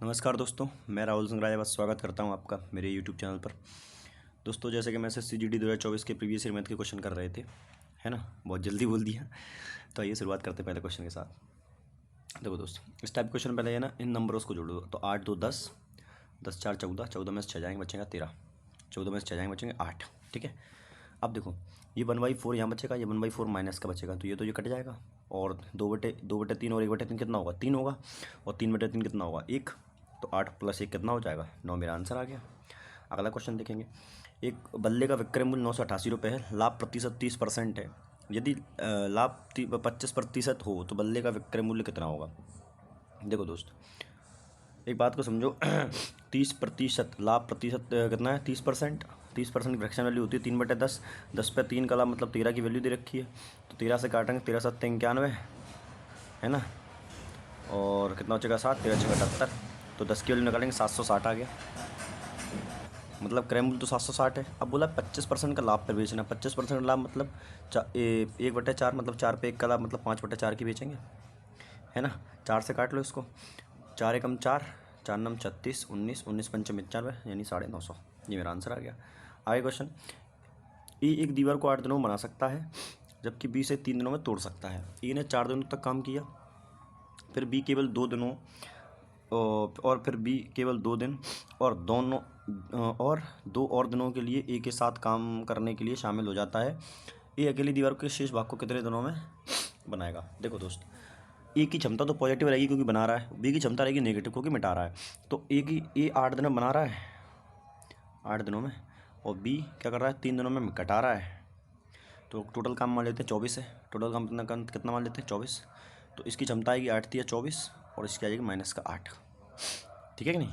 नमस्कार दोस्तों, मैं राहुल सिंह राजावत स्वागत करता हूं आपका मेरे YouTube चैनल पर। दोस्तों, जैसे कि मैं एसएससी जीडी 2024 के प्रीवियस ईयर मैथ के क्वेश्चन कर रहे थे, है ना। बहुत जल्दी बोल दिया। तो आइए शुरुआत करते हैं पहले क्वेश्चन के साथ। देखो दोस्तों, इस टाइप क्वेश्चन पहले है ना, इन नंबरों को जोड़ो। तो 8 2 10, 10 4 14, 14 में से 6 जाएंगे बचेगा 13, 14 में से 6 जाएंगे बचेंगे 8। ठीक है। अब देखो, ये 1/4 यहाँ बचेगा, ये 1/4 माइनस का बचेगा, तो ये कट जाएगा। और 2/3 और 1/3 कितना होगा? 3 होगा। और 3/3 कितना होगा? 1। तो 8 + 1 कितना हो जाएगा? 9। मेरा आंसर आ गया। अगला क्वेश्चन देखेंगे। एक बल्ले का विक्रय मूल्य 988 रुपये है। लाभ प्रतिशत 30% है। यदि लाभ 25% हो तो बल्ले का विक्रय मूल्य कितना होगा? देखो दोस्त, एक बात को समझो। 30% लाभ प्रतिशत कितना है? 30%। 30% की फ्रैक्शन वैल्यू होती है 3/10। 10 पे 3 का लाभ मतलब 13 की वैल्यू दे रखी है। तो 13 से काटेंगे, 13 7 91, है ना। और कितना बचेगा? 7। 13 6 78। तो 10 की वैल्यू निकालेंगे, 760 आ गया। मतलब क्रय मूल्य तो 760 है। अब बोला 25% का लाभ पर बेचना। 25% का लाभ मतलब 1/4, मतलब 4 पे 1 का लाभ मतलब 5/4 की बेचेंगे, है ना। 4 से काट लो इसको। 4 एकम 4, 4 नम 36, 19, 19 पंचम 95, यानी 950। ये मेरा आंसर आ गया। आगे क्वेश्चन। ए एक दीवार को 8 दिनों में बना सकता है, जबकि बी से 3 दिनों में तोड़ सकता है। ए ने 4 दिनों तक काम किया, फिर बी केवल 2 दिनों, और फिर बी केवल 2 दिन और दो और दिनों के लिए ए के साथ काम करने के लिए शामिल हो जाता है। ए अकेली दीवार के शेष भाग को कितने दिनों में बनाएगा? देखो दोस्त, ए की क्षमता तो पॉजिटिव रहेगी क्योंकि बना रहा है, बी की क्षमता रहेगी नेगेटिव क्योंकि मिटा रहा है। तो ए 8 दिन में बना रहा है, 8 दिनों में, और बी क्या कर रहा है? 3 दिनों में घटा रहा है। तो टोटल काम मान लेते हैं 24 है। टोटल काम कितना मान लेते हैं? 24। तो इसकी क्षमता आएगी 8 या 24, और इसकी आ जाएगी -8। ठीक है कि नहीं।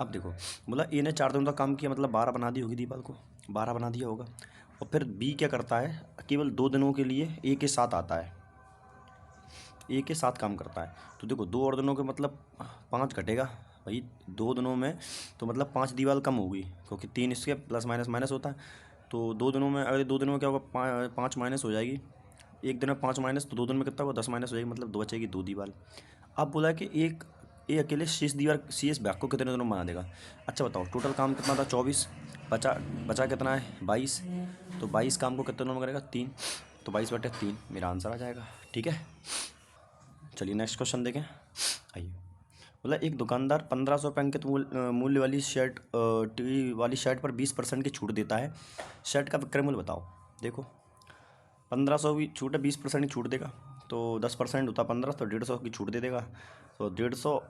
अब देखो, बोला ए ने 4 दिनों तक काम किया, मतलब 12 बना दी होगी दीवार को, 12 बना दिया होगा। और फिर बी क्या करता है? केवल 2 दिनों के लिए ए के साथ आता है, ए के साथ काम करता है। तो देखो, 2 और दिनों के मतलब 5 घटेगा भाई 2 दिनों में, तो मतलब 5 दीवार कम होगी, क्योंकि 3 इसके प्लस माइनस माइनस होता है। तो 2 दिनों में, अगर 2 दिनों में क्या होगा? 5 माइनस हो जाएगी। एक दिन में 5 माइनस, तो 2 दिन में कितना होगा? 10 माइनस हो जाएगी, मतलब 2 बचेगी 2 दीवार। अब बोला है कि ए अकेले शेष भाग को कितने दिनों में बना देगा। अच्छा बताओ, टोटल काम कितना था? 24। बचा बचा कितना है? 22। तो 22 काम को कितने दिनों में करेगा? 3। तो 22/3 मेरा आंसर आ जाएगा। ठीक है। चलिए नेक्स्ट क्वेश्चन देखें। आइए, बोला एक दुकानदार 1500 रुपये अंकित मूल्य वाली शर्ट पर 20% की छूट देता है। शर्ट का विक्रय मूल्य बताओ। देखो, 1500 की छूट है, 20% की छूट देगा, तो 10% होता 15, तो 150 की छूट दे देगा। तो 150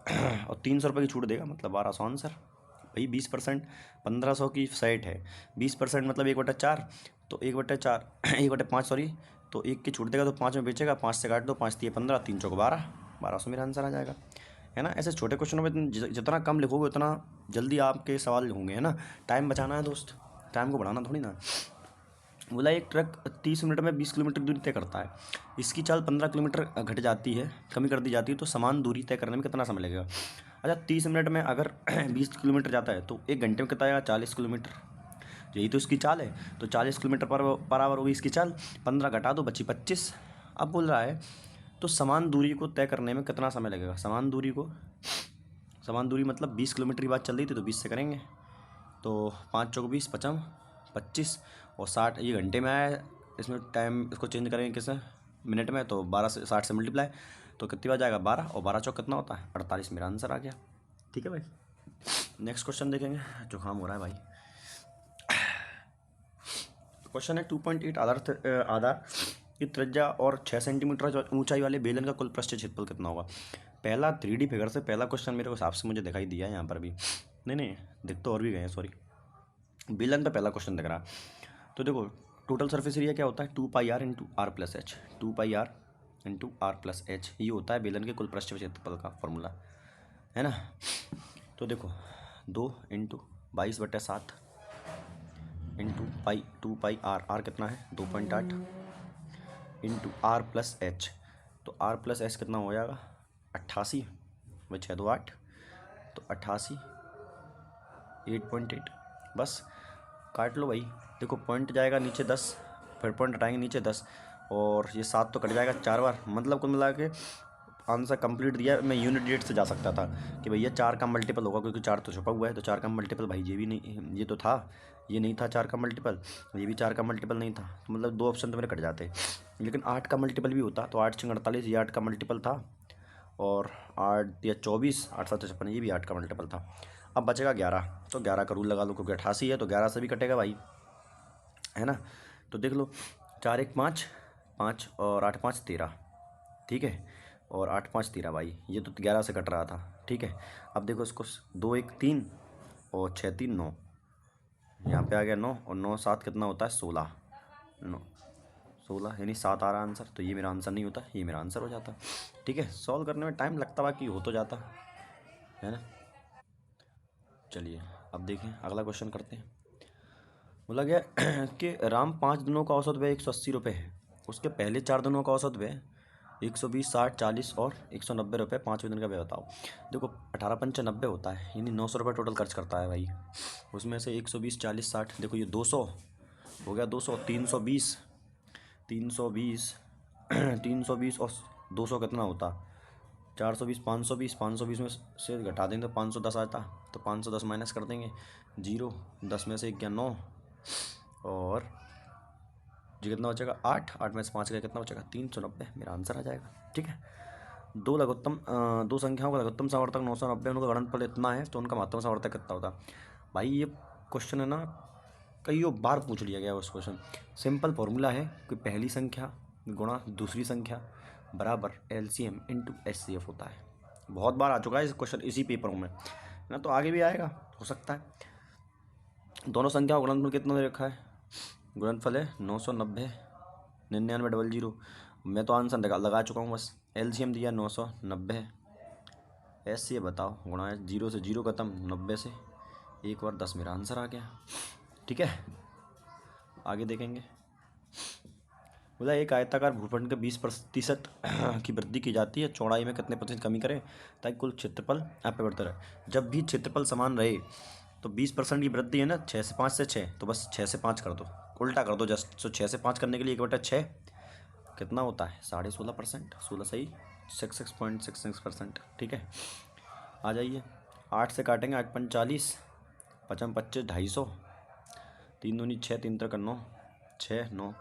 और 300 रुपये की छूट देगा, मतलब 1200 आंसर। भाई 20%, 1500 की शर्ट है, 20% मतलब 1/4, तो 1/4 1/5 सॉरी। तो 1 की छूट देगा तो 5 में बेचेगा, 5 से काट दो, 5 3 15, 3 चौक 12, 1200 मेरा आंसर आ जाएगा, है ना। ऐसे छोटे क्वेश्चनों में जितना कम लिखोगे उतना जल्दी आपके सवाल होंगे, है ना। टाइम बचाना है दोस्त, टाइम को बढ़ाना थोड़ी ना। बोला एक ट्रक 30 मिनट में 20 किलोमीटर दूरी तय करता है। इसकी चाल 15 किलोमीटर घट जाती है, कमी कर दी जाती है, तो समान दूरी तय करने में कितना समय लगेगा? अच्छा, 30 मिनट में अगर 20 किलोमीटर जाता है तो 1 घंटे में कितना आएगा? 40 किलोमीटर। यही तो इसकी चाल है। तो 40 किलोमीटर पर आवर होगी इसकी चाल। 15 घटा दो, बची 25। अब बोल रहा है तो समान दूरी को तय करने में कितना समय लगेगा? समान दूरी मतलब 20 किलोमीटर की बात चल रही थी, तो 20 से करेंगे, तो 5 चौक 20, 55 25, और 60 ये घंटे में आया है। इसमें टाइम इसको चेंज करेंगे किससे? मिनट में, तो 12 से 60 से मल्टीप्लाई, तो कितनी बार जाएगा? 12, और 12 चौक कितना होता है? 48। मेरा आंसर आ गया। ठीक है भाई। नेक्स्ट क्वेश्चन देखेंगे। जुकाम हो रहा है भाई। क्वेश्चन है 2.8 आधार की त्रिज्या और 6 सेंटीमीटर ऊंचाई वाले बेलन का कुल पृष्ठ क्षेत्रफल कितना होगा? पहला 3D फिगर से पहला क्वेश्चन मेरे को हिसाब से मुझे दिखाई दिया है यहाँ पर भी। नहीं, दिख तो और भी गए हैं, सॉरी। बेलन पे पहला क्वेश्चन दिख रहा है। तो देखो, टोटल सरफेस एरिया क्या होता है? 2πr into r plus h. 2πr into r plus h, ये होता है बेलन के कुल पृष्ठ क्षेत्रफल का फॉर्मूला, है ना। तो देखो, 2 इंटू 22/7 इंटू 2πr, आर कितना है? 2.8 इंटू आर प्लस एच। तो आर प्लस एच कितना हो जाएगा? 88, वह 6 2 8, तो 88 8.8, बस काट लो भाई। देखो, पॉइंट जाएगा नीचे 10, फिर पॉइंट हटाएंगे नीचे 10, और ये 7 तो कट जाएगा 4 बार, मतलब कुल मिला के आंसर कंप्लीट दिया, मैं यूनिट डेट से जा सकता था कि भैया 4 का मल्टीपल होगा, क्योंकि 4 तो छुपा हुआ है, तो 4 का मल्टीपल भाई ये भी नहीं, ये तो था, ये नहीं था 4 का मल्टीपल, ये भी 4 का मल्टीपल नहीं था, तो मतलब 2 ऑप्शन तो मेरे कट जाते। लेकिन 8 का मल्टीपल भी होता तो 8 6 48, ये 8 का मल्टीपल था, और 8 या 24, 8 7 56, ये भी 8 का मल्टीपल था। अब बचेगा 11, तो 11 का रूल लगा लो, क्योंकि 88 है तो 11 से भी कटेगा भाई, है ना। तो देख लो, 4 1 5 5 और 8 5 13, ठीक है, और 8 5 13 भाई, ये तो 11 से कट रहा था, ठीक है। अब देखो इसको, 2 1 3 और 6 3 9, यहाँ पे आ गया 9, और 9 7 कितना होता है 16, 9 16 यानी 7 आ रहा आंसर, तो ये मेरा आंसर नहीं होता, ये मेरा आंसर हो जाता, ठीक है। सॉल्व करने में टाइम लगता, बाकी हो तो जाता, है ना। चलिए अब देखें, अगला क्वेश्चन करते हैं। बोला गया कि राम 5 दिनों का औसत व्यय 180 रुपये है, उसके पहले 4 दिनों का औसत व्यय 120 60 40 और 190 रुपये, 5वें दिन का व्यय बताओ। देखो 18 पंचे 90 होता है, यानी 900 रुपये टोटल खर्च करता है भाई। उसमें से 120 40 60, देखो ये 200 हो गया, 200 320 320 320 और 200 कितना होता, 420 520, 520 में से घटा देंगे तो 510 आता, तो 510 माइनस कर देंगे, 0 10 में से 1 गया 9, और जी कितना बचेगा 8, 8 में से 5 गया कितना बचेगा 390, मेरा आंसर आ जाएगा, ठीक है। दो संख्याओं का लघुत्तम सावर्तक 990, उनका गणनफल इतना है, तो उनका महत्तम सावर्तक कितना होता। भाई ये क्वेश्चन है ना, कईयों बार पूछ लिया गया उस क्वेश्चन। सिंपल फॉर्मूला है कि पहली संख्या गुणा दूसरी संख्या बराबर एलसीएम इंटू एचसीएफ होता है। बहुत बार आ चुका है इस क्वेश्चन इसी पेपरों में ना, तो आगे भी आएगा हो सकता है। दोनों संख्याओं का गुणनफल कितना दे रखा है, गुणनफल है 990 99 00, मैं तो आंसर लगा चुका हूँ बस, एलसीएम दिया 990, एचसीएफ बताओ, गुणा 0 से 0 खत्म, 90 से 1 और 10, मेरा आंसर आ गया, ठीक है। आगे देखेंगे। बोला एक आयताकार भूखंड के 20% की वृद्धि की जाती है, चौड़ाई में कितने % कमी करें ताकि कुल क्षेत्रफल अपरिवर्तित रहे। जब भी क्षेत्रफल समान रहे तो 20% की वृद्धि है ना, 6 से 5 से 6, तो बस 6 से 5 कर दो, उल्टा कर दो जस्ट। तो 6 से 5 करने के लिए 1/6 कितना होता है 16.5%, 16 सही 66.66%, ठीक है। आ जाइए, 8 से काटेंगे, 8 5 40, 5 25 250, 3 दूनी 6, 3 3 9, 6 9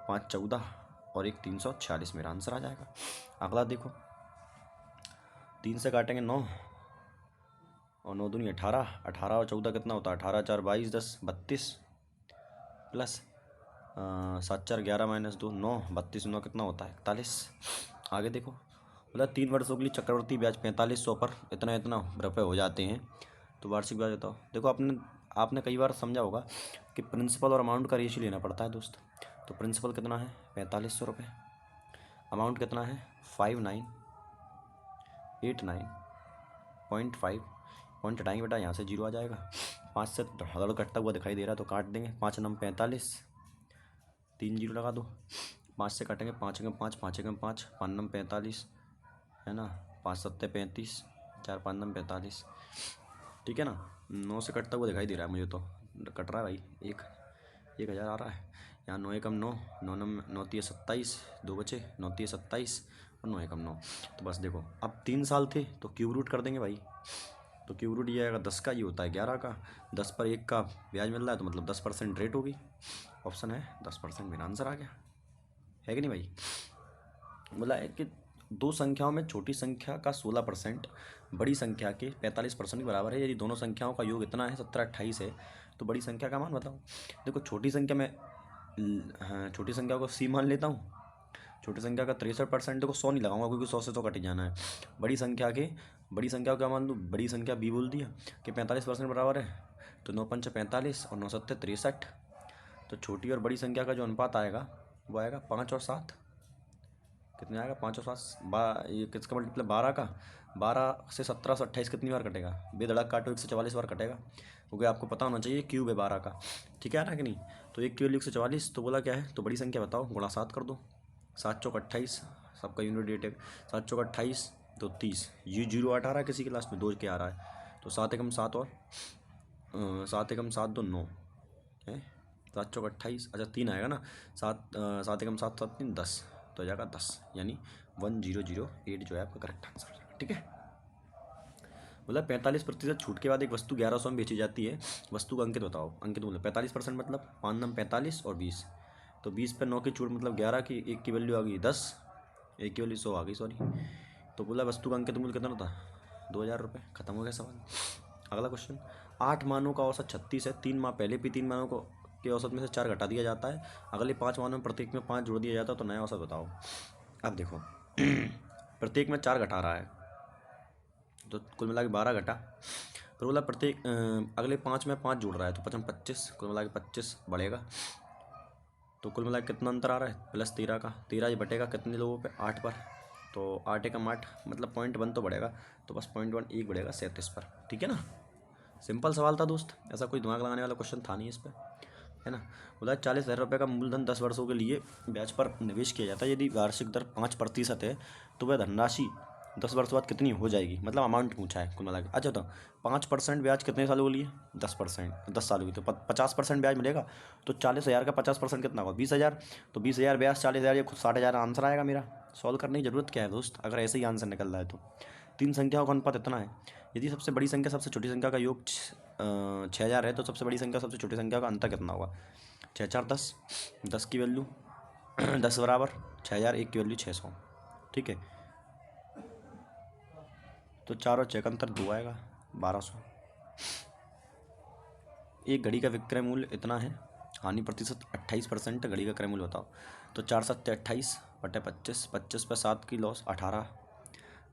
5 14 और 1 346, मेरा आंसर आ जाएगा। अगला देखो, 3 से काटेंगे 9 और 9 दूनी 18, 18 और 14 कितना होता है 18 4 22 10 32 प्लस 7 4 11 माइनस 2 9, 32 9 कितना होता है 41। आगे देखो, बोला 3 वर्षों के लिए चक्रवृद्धि ब्याज 4500 पर इतना इतना रुपये हो जाते हैं, तो वार्षिक ब्याज बताओ। देखो आपने कई बार समझा होगा कि प्रिंसिपल और अमाउंट का रेशियो लेना पड़ता है दोस्त। तो प्रिंसिपल कितना है 4500 रुपये, अमाउंट कितना है 5989.5, पॉइंट हटाएंगे बेटा, यहाँ से 0 आ जाएगा। 5 से हज़ार कटता हुआ दिखाई दे रहा है तो काट देंगे, 5 9 45, 3 0 लगा दो। 5 से काटेंगे, 5 1 5, 5 1 5, 5 9 45, है ना, 5 7 35, 4 5 9 45, ठीक है ना। 9 से कटता हुआ दिखाई दे रहा है मुझे, तो कट रहा है भाई, 1000 आ रहा है। यहाँ 9 एकम 9, 9 9 3 27, 2 बचे, 9 3 27 और 9 एकम 9। तो बस देखो, अब 3 साल थे तो क्यूब रूट कर देंगे भाई, तो क्यूब रूट ये आएगा 10 का, ये होता है 11 का, 10 पर 1 का ब्याज मिल रहा है, तो मतलब 10% रेट होगी। ऑप्शन है 10%, मेरा आंसर आ गया, है कि नहीं भाई। बोला है कि दो संख्याओं में छोटी संख्या का 16% बड़ी संख्या के 45% के बराबर है, यदि दोनों संख्याओं का योग इतना है 17 28 है, तो बड़ी संख्या का मान बताओ। देखो छोटी संख्या में, हाँ छोटी संख्या को सी मान लेता हूँ, छोटी संख्या का 63%, देखो 100 नहीं लगाऊंगा क्योंकि 100 से तो कट ही जाना है। बड़ी संख्या को क्या मान लूँ, बड़ी संख्या बी बोल दिया कि 45% बराबर है, तो 9 पंच 45 और 9 सत्ते 63, तो छोटी और बड़ी संख्या का जो अनुपात आएगा वो आएगा 5 और 7, कितने आएगा 5 और 7, ये किसका मल्टीप्लाई 12 का, 12 से 17 से 28 कितनी बार कटेगा, बेधड़क काटो 144 बार कटेगा, क्योंकि आपको पता होना चाहिए क्यूब है 12 का, ठीक है ना कि नहीं। तो 1 क्यूब 144, तो बोला क्या है, तो बड़ी संख्या बताओ, गुणा 7 कर दो, 7 चौक 28, सबका यूनिट डेट है, 7 चौक 28 तो 30, ये 0 8 आ रहा है किसी के लास्ट में 2 के आ रहा है, तो 7 एकम 7 और 7 एकम 7 2 9 है, 7 चौक 28, अच्छा 3 आएगा ना, 7 7 एकम 7 7 3 10, तो हो जाएगा 10, यानी 1008 जो है आपका करेक्ट आंसर हो जाएगा। ठीक है, बोला 45% छूट के बाद एक वस्तु 1100 में बेची जाती है, वस्तु का अंकित बताओ। अंकित बोले 45% मतलब 5 नम 45 और 20, तो 20 पे 9 की छूट मतलब 11 की, एक की वैल्यू आ गई 10, एक की वैल्यू 100 आ गई, सॉरी। तो बोला वस्तु का अंकित मूल्य कितना था, 2000 रुपये। खत्म हो गया सवाल। अगला क्वेश्चन, 8 मानों का औसत 36 है, 3 माह पहले भी 3 मानों को के औसत में से 4 घटा दिया जाता है, अगले 5 मानों में प्रत्येक में 5 जोड़ दिया जाता है, तो नया औसत बताओ। अब देखो प्रत्येक में 4 घटा रहा है, तो कुल मिला के 12 घटा, फिर बोला प्रत्येक अगले 5 में 5 जोड़ रहा है, तो 5 25, कुल मिला के 25 बढ़ेगा, तो कुल मिला के कितना अंतर आ रहा है, +13 का। 13 ये बटेगा कितने लोगों पे, 8 पर, तो 8 एकम 8 मतलब 0.1 तो बढ़ेगा, तो बस 0.1 एक बढ़ेगा 37 पर। ठीक है ना, सिंपल सवाल था दोस्त, ऐसा कोई दिमाग लगाने वाला क्वेश्चन था नहीं इस पर, है ना। बोला 40,000 रुपये का मूलधन 10 वर्षों के लिए ब्याज पर निवेश किया जाता है, यदि वार्षिक दर 5% है तो वह धनराशि 10 वर्ष बाद कितनी हो जाएगी, मतलब अमाउंट पूछा है कुल मिला के। अच्छा, तो 5% ब्याज कितने सालों के लिए, 10%, 10 सालों की, तो 50% ब्याज मिलेगा, तो 40,000 का 50% कितना होगा, 20,000, तो 20,000 ब्याज 40,000, ये खुद 60,000 आंसर आएगा मेरा। सॉल्व करने की जरूरत क्या है दोस्त, अगर ऐसे ही आंसर निकल रहा है तो। 3 संख्याओं का अनुपात इतना है, यदि सबसे बड़ी संख्या सबसे छोटी संख्या का योग 6,000 है, तो सबसे बड़ी संख्या सबसे छोटी संख्या का अंतर कितना होगा, 6 4 10, 10 की वैल्यू 10 बराबर 6,000, 1 की वैल्यू 600। ठीक है, तो 4 और 6 का अंतर 2 आएगा, 1200। एक घड़ी का विक्रय मूल्य इतना है, हानि प्रतिशत 28%, घड़ी का क्रय मूल्य बताओ। तो 4 7 28 बटे 25, 25 पे 7 की लॉस 18,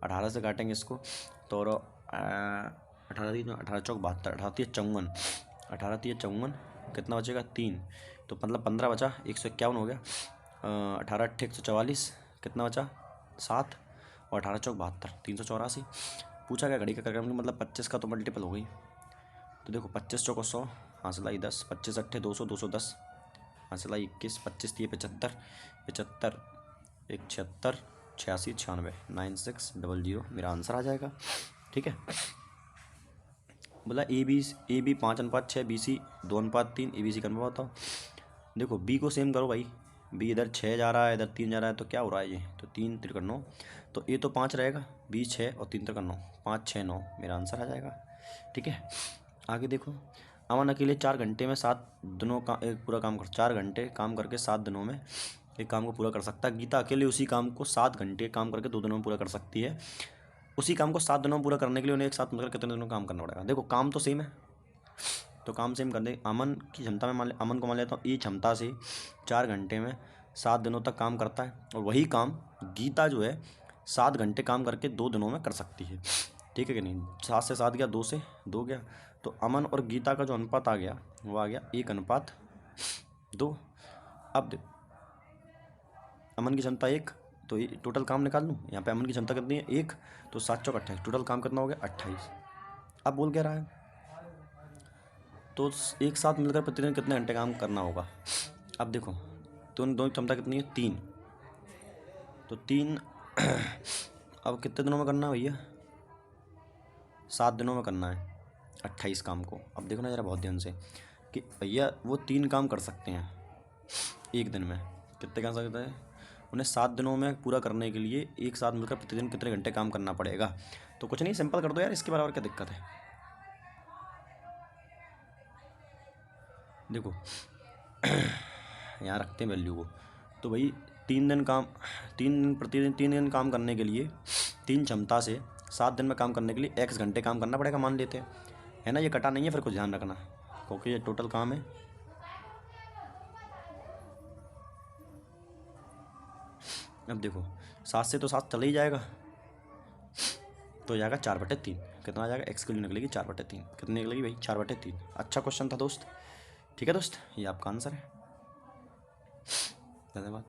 18 से काटेंगे इसको, तो 18 चौक 72, 18 54, 18 54, कितना बचेगा 3, तो मतलब 15 बचा, 151 हो गया। 18 8 144, कितना बचा 7, और 18 चौक 72, 384। पूछा गया घड़ी का क्रय मूल्य, मतलब 25 का तो मल्टीपल हो गई, तो देखो 25 चौको 100, हासिल आई 10, 25 अट्ठे 200, 210, हासिल आई 21, 25 दिए 75, 75 1 76, 86 96, 9600 मेरा आंसर आ जाएगा। ठीक है, बोला ए बी 5:6, BC 2:3, ABC का अनुपात बताओ। देखो बी को सेम करो भाई, बी इधर 6 जा रहा है, इधर 3 जा रहा है, तो क्या हो रहा है ये, तो 3 3 9, तो ए तो 5 रहेगा, बी 6 और 3 3 9, 5 6 9 मेरा आंसर आ जाएगा। ठीक है, आगे देखो, अमन अकेले 4 घंटे में 7 दिनों का एक पूरा काम कर 4 घंटे काम करके 7 दिनों में एक काम को पूरा कर सकता है। गीता अकेले उसी काम को 7 घंटे काम करके 2 दिनों में पूरा कर सकती है। उसी काम को 7 दिनों में पूरा करने के लिए उन्हें एक साथ मिलकर कितने दिनों काम करना पड़ेगा। देखो काम तो सेम है, तो काम सेम कर दे। अमन की क्षमता में अमन को मान लेता हूँ, ये क्षमता से 4 घंटे में 7 दिनों तक काम करता है, और वही काम गीता जो है 7 घंटे काम करके 2 दिनों में कर सकती है। ठीक है कि नहीं, 7 से 7 गया, 2 से 2 गया, तो अमन और गीता का जो अनुपात आ गया वो आ गया 1:2। अब देखो अमन की क्षमता 1, तो ये टोटल काम निकाल लूँ, यहाँ पे अमन की क्षमता कितनी है 1, तो 7 चौक 28, टोटल काम कितना हो गया 28। अब बोल क्या रहा है, तो एक साथ मिलकर प्रतिदिन कितने घंटे काम करना होगा। अब देखो तो उन दोनों की क्षमता कितनी है 3, तो 3 अब कितने दिनों में करना है भैया, 7 दिनों में करना है 28 काम को। अब देखो ना ज़रा बहुत ध्यान से कि भैया वो 3 काम कर सकते हैं एक दिन में, कितने कर सकते हैं, उन्हें 7 दिनों में पूरा करने के लिए एक साथ मिलकर प्रतिदिन कितने घंटे काम करना पड़ेगा। तो कुछ नहीं, सिंपल कर दो यार, इसके बराबर क्या दिक्कत है। देखो यहाँ रखते हैं वैल्यू को, तो भाई 3 दिन काम, 3 दिन प्रतिदिन 3 दिन काम करने के लिए 3 क्षमता से 7 दिन में काम करने के लिए x घंटे काम करना पड़ेगा, मान लेते हैं, है ना। ये कटा नहीं है, फिर कुछ ध्यान रखना, क्योंकि ये टोटल काम है। अब देखो 7 से तो 7 चला ही जाएगा, तो जाएगा 4/3, कितना आ जाएगा, x की वैल्यू निकलेगी 4/3, कितनी निकलेगी भाई 4/3। अच्छा क्वेश्चन था दोस्त। ठीक है दोस्त, ये आपका आंसर है। धन्यवाद।